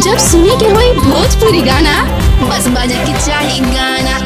जब सुने के होई भोजपुरी गाना बस बजे के चाही गाना।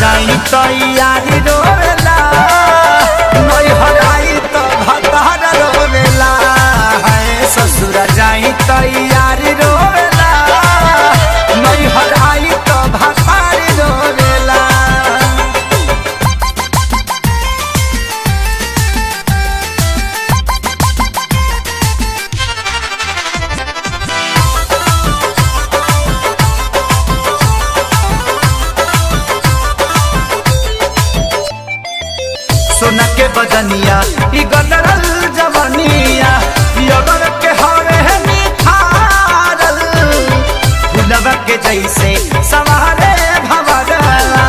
जाई तैयारी रोवेला नई हराई तो भतार रोवेला है ससुर जाई तैयारी रोवेला नई हराई तो भतार रोवेला। सोना के बदनिया ई गदरल जवनिया यगर के हरे निखारल फुलवा के जैसे सवारे भवरला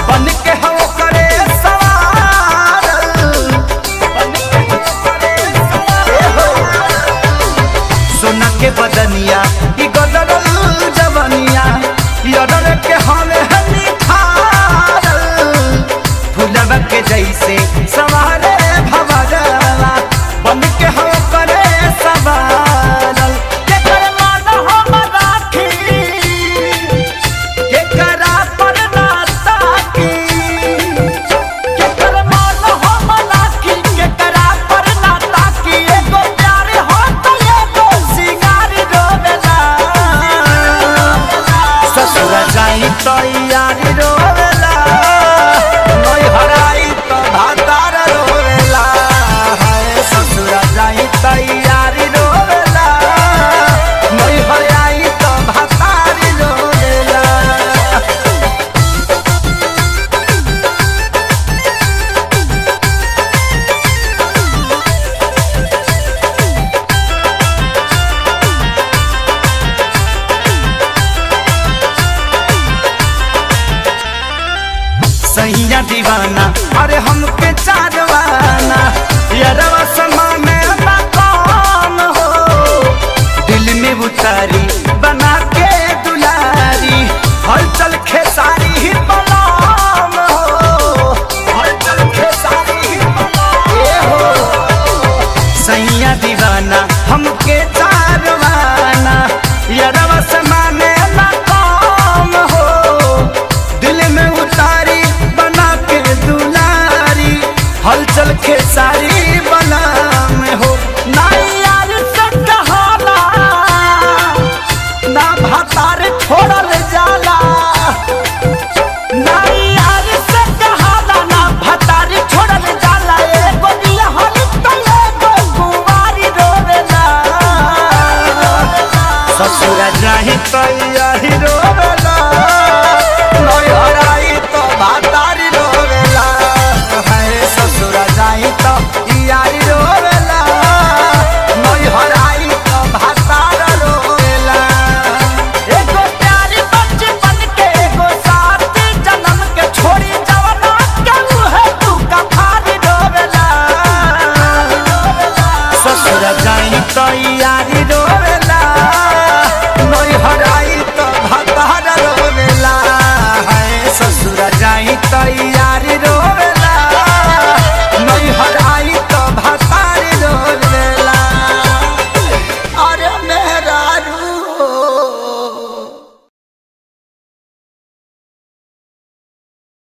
बन के हो करे सवारल बन के हो करे सवारल। सोना के बदनिया ई गदरल जवनिया यगर के हरे निखारल फुलवा के जैसे सवारे भवरला बन के हो करे सवारल। केकर मान हम राखी केकरा पर ना ताकी केकर मान हम राखी केकरा पर ना ताकी एगो प्यार हो तो एगो सिंगार रोवेला ससुर जाई तैयारी रोवेला नई हराई तो भतार रोवेला है ससुर जाई तैयारी रोवेला नई हराई तो भतार रोवेला। सैया दीवाना अरे हमके चारवाना यारवा समाने ना कौन हो दिल में उतारी बना के दुलारी हलचल खेसारी ही बलाम हो हलचल खेसारी ही बलाम हो सैया दीवाना हमके चारवाना यारवा समाने ना कौन हो दिल में उतारी बना के दुलारी हलचल खेसारी बना